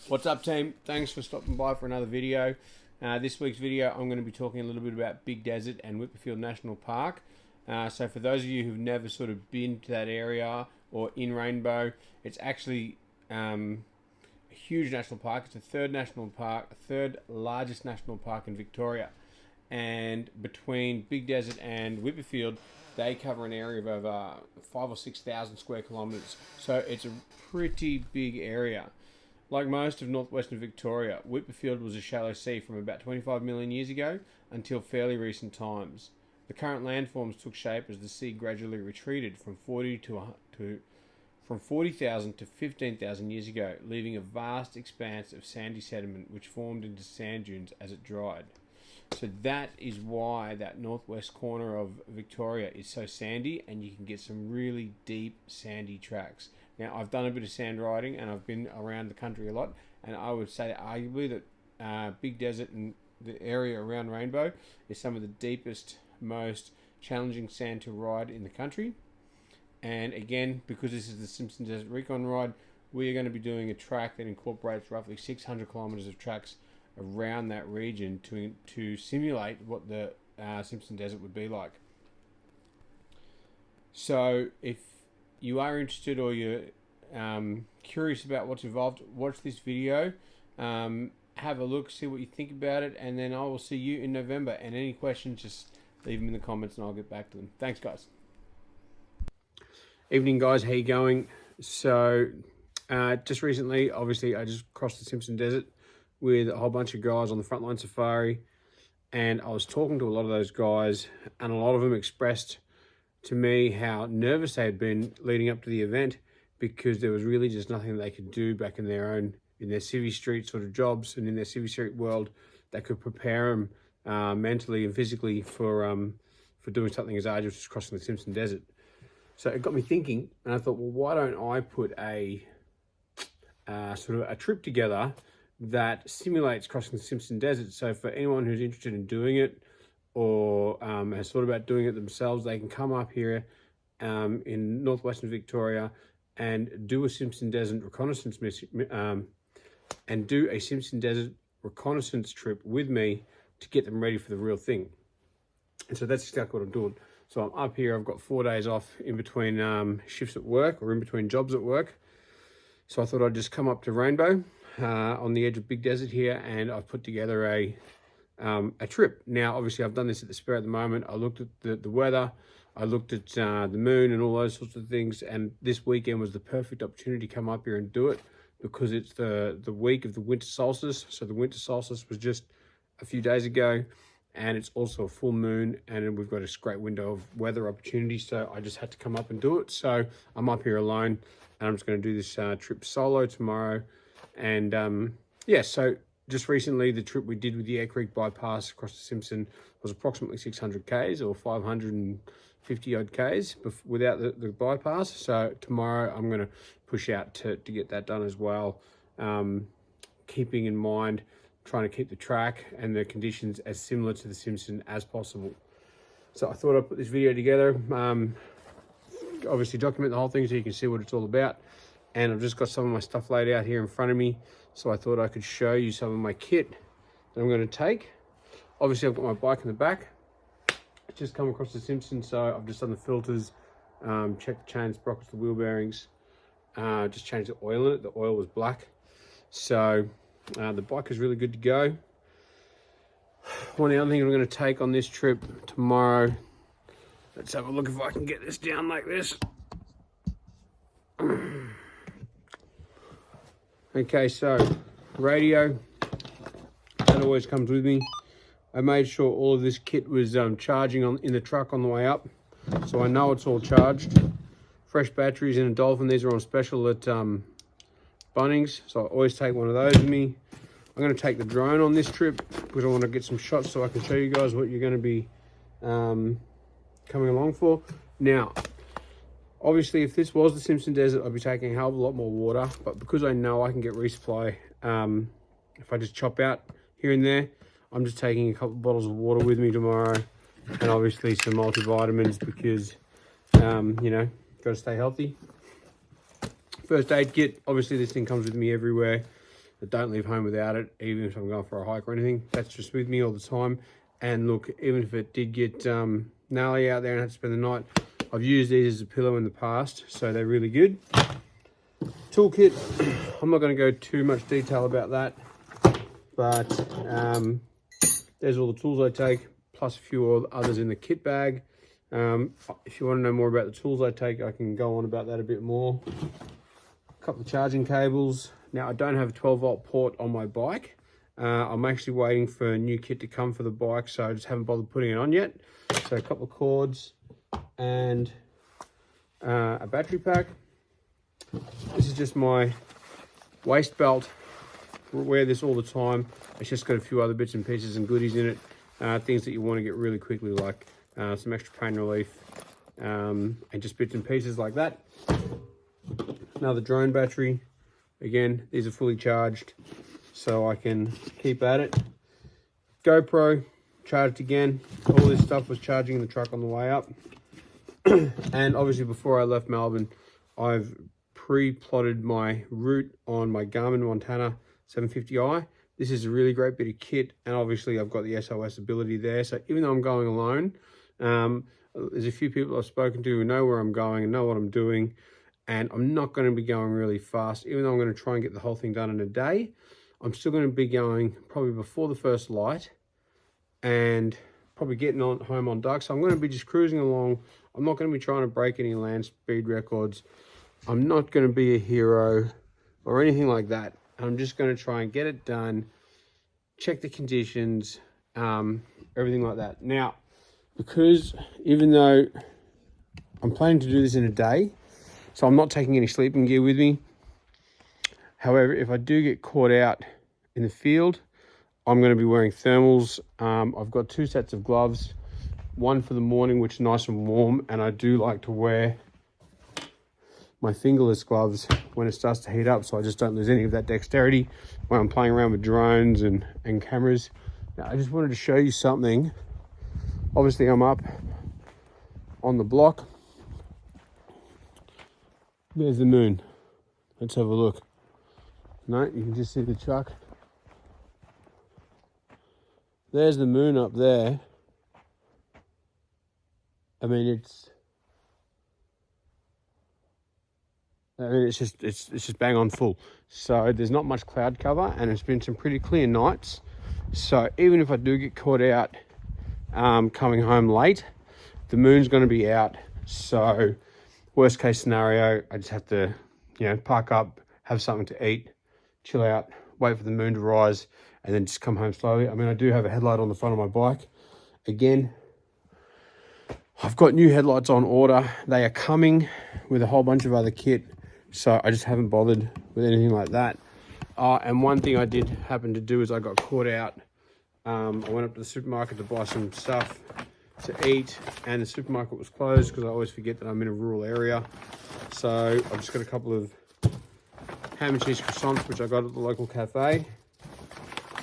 What's up, team? Thanks for stopping by for another video. This week's video, I'm going to be talking a little bit about Big Desert and Whipperfield National Park. So for those of you who've never sort of been to that area or in Rainbow, it's actually a huge national park. It's the third largest national park in Victoria. And between Big Desert and Whipperfield, they cover an area of over 5,000 or 6,000 square kilometres. So it's a pretty big area. Like most of northwestern Victoria, Whipperfield was a shallow sea from about 25 million years ago until fairly recent times. The current landforms took shape as the sea gradually retreated from 40,000 to 15,000 years ago, leaving a vast expanse of sandy sediment which formed into sand dunes as it dried. So that is why that northwest corner of Victoria is so sandy, and you can get some really deep sandy tracks. Now, I've done a bit of sand riding and I've been around the country a lot, and I would say arguably that Big Desert and the area around Rainbow is some of the deepest, most challenging sand to ride in the country. And again, because this is the Simpson Desert Recon ride, we are going to be doing a track that incorporates roughly 600 kilometers of tracks around that region to simulate what the Simpson Desert would be like. So if you are interested or you're curious about what's involved, watch this video, have a look, see what you think about it, and then I will see you in November. And any questions, just leave them in the comments and I'll get back to them. Thanks, guys. Evening, guys. How you going? So just recently, obviously, I just crossed the Simpson Desert with a whole bunch of guys on the Frontline Safari, and I was talking to a lot of those guys, and a lot of them expressed to me how nervous they had been leading up to the event, because there was really just nothing they could do back in their civvy street sort of jobs and in their civvy street world that could prepare them mentally and physically for doing something as arduous as crossing the Simpson Desert. So it got me thinking, and I thought, well, why don't I put a sort of a trip together that simulates crossing the Simpson Desert? So for anyone who's interested in doing it or has thought about doing it themselves, they can come up here in northwestern Victoria and do a Simpson Desert reconnaissance trip with me to get them ready for the real thing. And so that's exactly what I'm doing. So I'm up here, I've got 4 days off in between shifts at work, or in between jobs at work. So I thought I'd just come up to Rainbow on the edge of Big Desert here, and I've put together a trip. Now, obviously, I've done this at the spur at the moment. I looked at the weather, I looked at the moon and all those sorts of things, and this weekend was the perfect opportunity to come up here and do it, because it's the week of the winter solstice. So the winter solstice was just a few days ago, and it's also a full moon, and we've got a great window of weather opportunity, so I just had to come up and do it. So I'm up here alone, and I'm just going to do this trip solo tomorrow. And yeah, so just recently, the trip we did with the Air Creek bypass across the Simpson was approximately 600 Ks or 550 odd Ks without the bypass. So tomorrow I'm going to push out to get that done as well, keeping in mind trying to keep the track and the conditions as similar to the Simpson as possible. So I thought I'd put this video together, obviously document the whole thing so you can see what it's all about. And I've just got some of my stuff laid out here in front of me, so I thought I could show you some of my kit that I'm going to take. Obviously, I've got my bike in the back. It's just come across the Simpson, so I've just done the filters, checked the chain sprockets, the wheel bearings, just changed the oil in it. The oil was black. So the bike is really good to go. One of the other things I'm going to take on this trip tomorrow, let's have a look if I can get this down like this. Okay, so radio, that always comes with me. I made sure all of this kit was charging in the truck on the way up, so I know it's all charged. Fresh batteries in a Dolphin, these are on special at Bunnings, so I always take one of those with me. I'm going to take the drone on this trip because I want to get some shots so I can show you guys what you're going to be coming along for. Now, obviously, if this was the Simpson Desert, I'd be taking a hell of a lot more water, but because I know I can get resupply if I just chop out here and there, I'm just taking a couple of bottles of water with me tomorrow, and obviously some multivitamins because, you know, got to stay healthy. First aid kit, obviously this thing comes with me everywhere. but don't leave home without it, even if I'm going for a hike or anything. That's just with me all the time. And look, even if it did get gnarly out there and I had to spend the night, I've used these as a pillow in the past, so they're really good. Toolkit, I'm not going to go too much detail about that, but there's all the tools I take, plus a few others in the kit bag. If you want to know more about the tools I take, I can go on about that a bit more. A couple of charging cables. Now, I don't have a 12-volt port on my bike. I'm actually waiting for a new kit to come for the bike, so I just haven't bothered putting it on yet. So a couple of cords and a battery pack. This is just my waist belt. I wear this all the time. It's just got a few other bits and pieces and goodies in it. Things that you want to get really quickly, like some extra pain relief and just bits and pieces like that. Another drone battery. Again, these are fully charged, so I can keep at it. GoPro, charged again. All this stuff was charging in the truck on the way up. And obviously before I left Melbourne, I've pre-plotted my route on my Garmin Montana 750i. This is a really great bit of kit, and obviously I've got the SOS ability there. So even though I'm going alone, there's a few people I've spoken to who know where I'm going and know what I'm doing, and I'm not going to be going really fast. Even though I'm going to try and get the whole thing done in a day, I'm still going to be going probably before the first light and probably getting home on dark. So I'm going to be just cruising along. I'm not going to be trying to break any land speed records. I'm not going to be a hero or anything like that. I'm just going to try and get it done, check the conditions, everything like that. Now, because even though I'm planning to do this in a day, so I'm not taking any sleeping gear with me. However, if I do get caught out in the field, I'm going to be wearing thermals. I've got 2 sets of gloves, one for the morning, which is nice and warm, and I do like to wear my fingerless gloves when it starts to heat up, so I just don't lose any of that dexterity when I'm playing around with drones and cameras. Now, I just wanted to show you something. Obviously, I'm up on the block. There's the moon. Let's have a look. No, you can just see the truck. There's the moon up there. I mean, it's just bang on full. So there's not much cloud cover, and it's been some pretty clear nights. So even if I do get caught out coming home late, the moon's going to be out. So worst case scenario, I just have to, park up, have something to eat, chill out, wait for the moon to rise, and then just come home slowly. I mean, I do have a headlight on the front of my bike. Again, I've got new headlights on order. They are coming with a whole bunch of other kit, so I just haven't bothered with anything like that. And one thing I did happen to do is I got caught out. I went up to the supermarket to buy some stuff to eat, and the supermarket was closed because I always forget that I'm in a rural area. So I've just got a couple of ham and cheese croissants, which I got at the local cafe,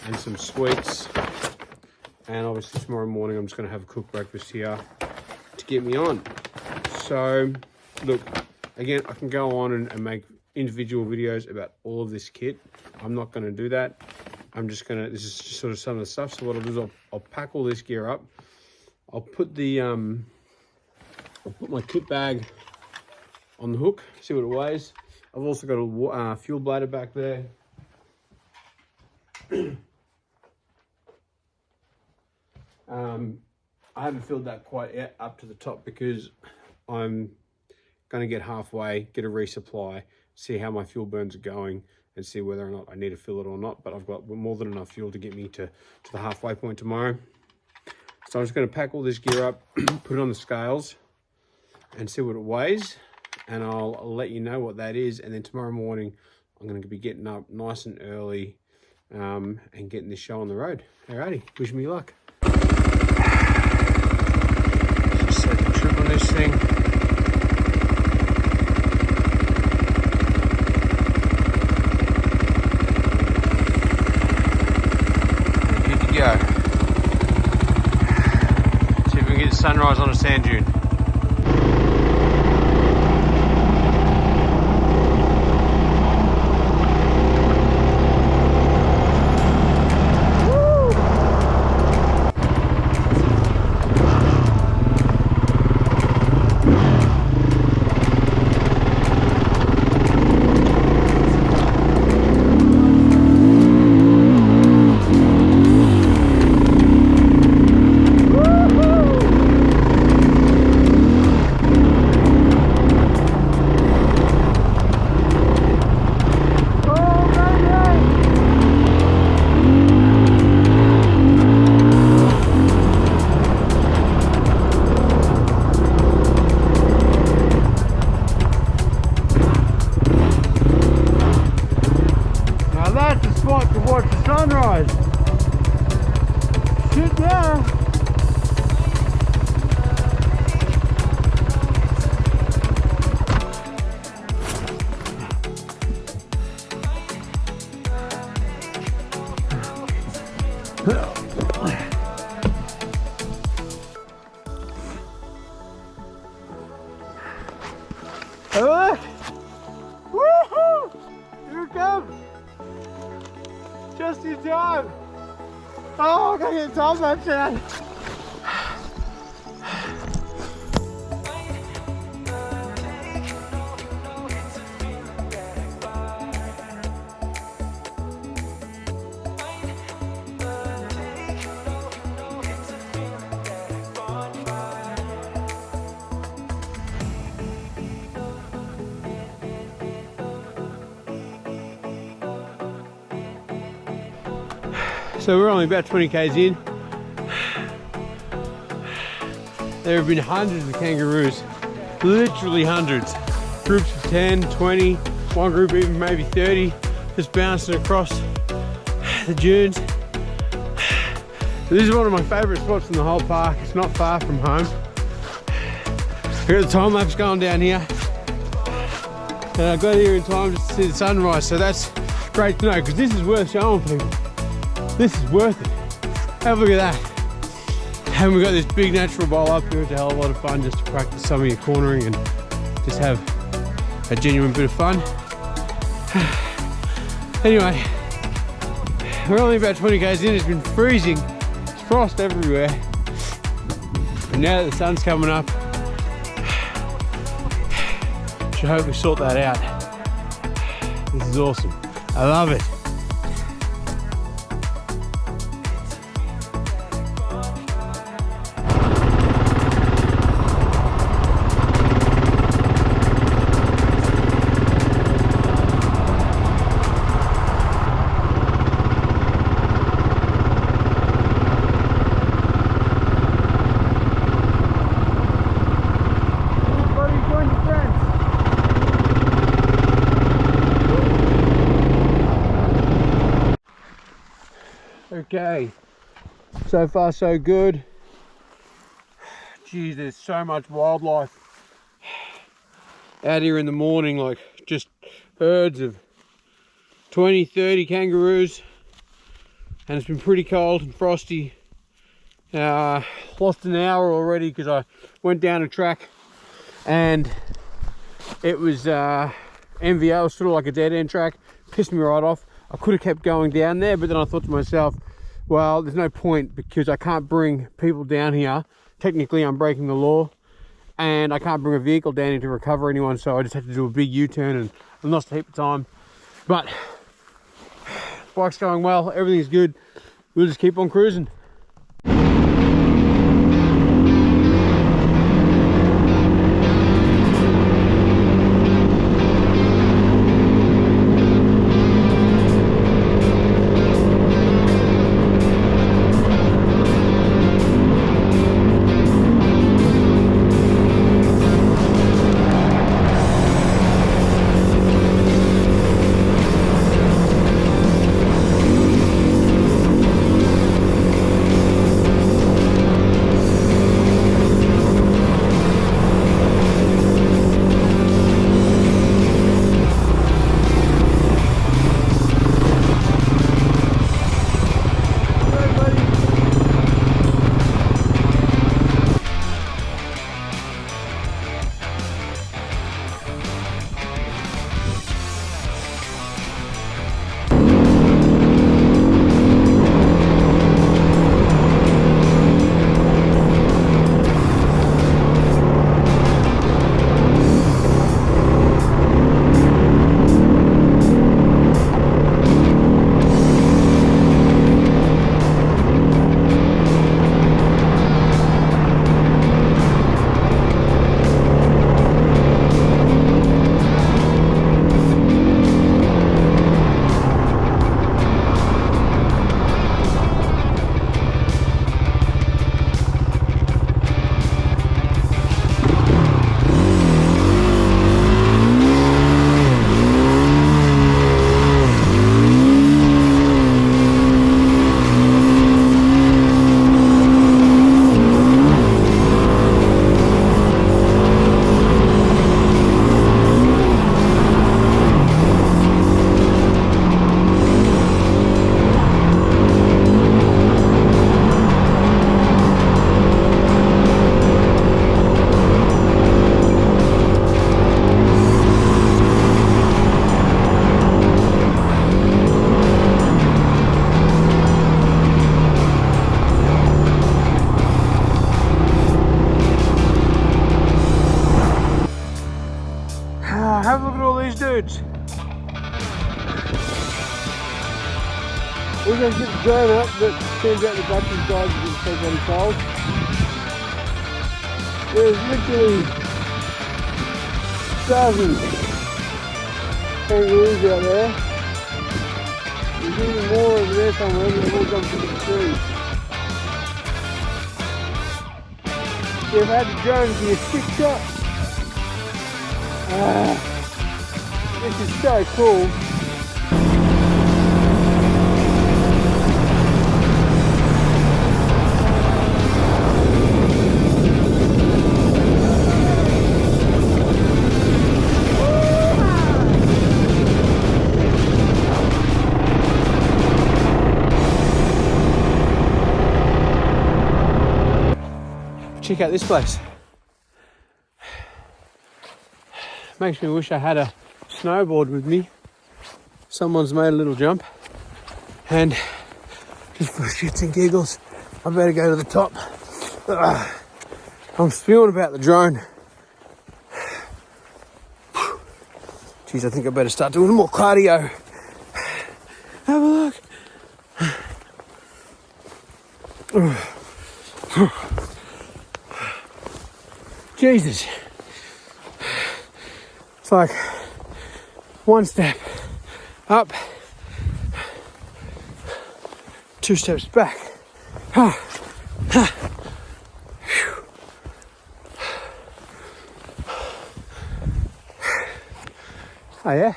and some sweets. And obviously tomorrow morning I'm just going to have a cooked breakfast here to get me on. So look, again, I can go on and make individual videos about all of this kit. I'm not going to do that. I'm just going to, this is just sort of some of the stuff. So what I'll do is I'll pack all this gear up. I'll put the I'll put my kit bag on the hook, see what it weighs. I've also got a fuel bladder back there. I haven't filled that quite yet up to the top because I'm going to get halfway, get a resupply, see how my fuel burns are going, and see whether or not I need to fill it or not. But I've got more than enough fuel to get me to the halfway point tomorrow. So I'm just going to pack all this gear up, put it on the scales, and see what it weighs. And I'll let you know what that is. And then tomorrow morning, I'm going to be getting up nice and early and getting this show on the road. Alrighty, wish me luck. Just set the trip on this thing. Good to go. See if we can get the sunrise on a sand dune. spot to watch the sunrise. Shit, yeah. Look! Woohoo! Here it comes! Just in time! Oh, I gotta get time lapse out! So we're only about 20 k's in. There have been hundreds of kangaroos, literally hundreds. Groups of 10, 20, one group even maybe 30, just bouncing across the dunes. This is one of my favourite spots in the whole park. It's not far from home. We've got the time lapse going down here. And I got here in time just to see the sunrise, so that's great to know, because this is worth showing people. This is worth it. Have a look at that. And we've got this big natural bowl up here. It's a hell of a lot of fun just to practice some of your cornering and just have a genuine bit of fun. Anyway, we're only about 20 k's in. It's been freezing. It's frost everywhere. And now that the sun's coming up, should hopefully sort that out. This is awesome. I love it. Okay, so far so good. Geez, there's so much wildlife out here in the morning, like just herds of 20, 30 kangaroos, and it's been pretty cold and frosty. Lost an hour already because I went down a track and it was MVO, sort of like a dead end track. Pissed me right off. I could have kept going down there, but then I thought to myself, well, there's no point because I can't bring people down here. Technically, I'm breaking the law, and I can't bring a vehicle down here to recover anyone, so I just had to do a big U-turn, and I lost a heap of time. But bike's going well, everything's good. We'll just keep on cruising. We're going to get the drone up, but turns out the battery's died because it's so bloody cold. There's literally dozens of kangaroos out there. There's even more over there somewhere, but they've all jumped into the trees. See, if I had the drone, it'd be a sick shot. This is so cool. Check out this place. Makes me wish I had a snowboard with me. Someone's made a little jump, and just for shits and giggles, I better go to the top. I'm spewing about the drone. Geez, I think I better start doing more cardio. Have a look. Jesus. It's like one step up, 2 steps back. Oh yeah.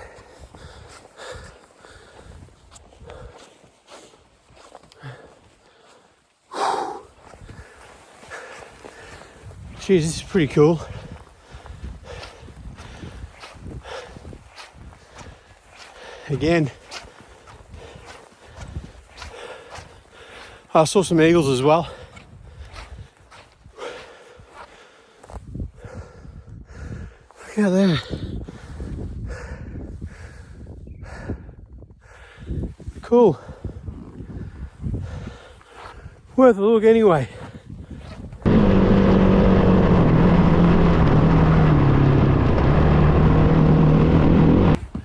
Jeez, this is pretty cool. Again, I saw some eagles as well. Look out there. Cool. Worth a look anyway.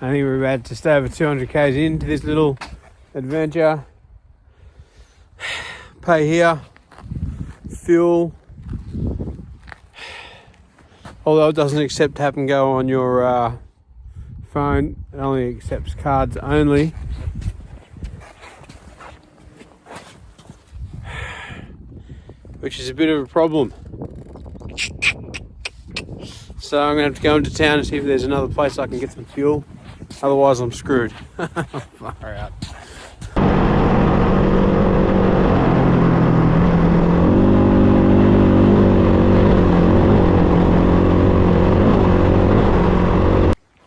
I think we're about just over 200 k's into this little adventure. Pay here, fuel. Although it doesn't accept tap and go on your phone, it only accepts cards only. Which is a bit of a problem. So I'm going to have to go into town and see if there's another place I can get some fuel. Otherwise I'm screwed. Far out.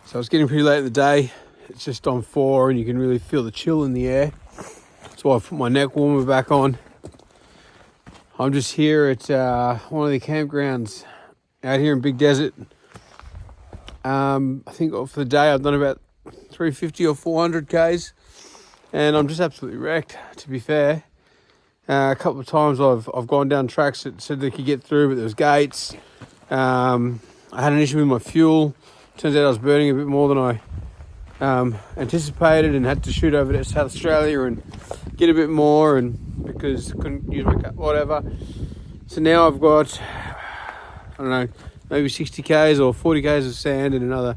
So it's getting pretty late in the day. It's just on 4 and you can really feel the chill in the air. So I put my neck warmer back on. I'm just here at one of the campgrounds out here in Big Desert. I think for the day I've done about 350 or 400 k's, and I'm just absolutely wrecked, to be fair. A couple of times I've gone down tracks that said they could get through, but there was gates. I had an issue with my fuel. Turns out I was burning a bit more than I anticipated, and had to shoot over to South Australia and get a bit more, and because I couldn't use my car, whatever. So now I've got, I don't know, maybe 60 k's or 40 k's of sand and another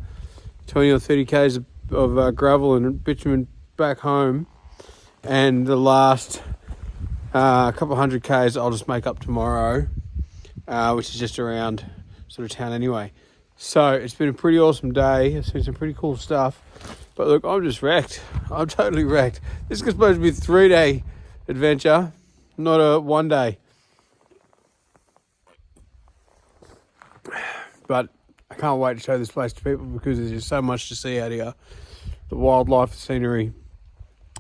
20 or 30 k's of gravel and bitumen back home, and the last couple of 100 k's I'll just make up tomorrow, which is just around sort of town anyway. So it's been a pretty awesome day. I've seen some pretty cool stuff, but look, I'm just wrecked. I'm totally wrecked. This is supposed to be a 3-day adventure, not a 1 day. But I can't wait to show this place to people because there's just so much to see out here. The wildlife, the scenery,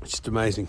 it's just amazing.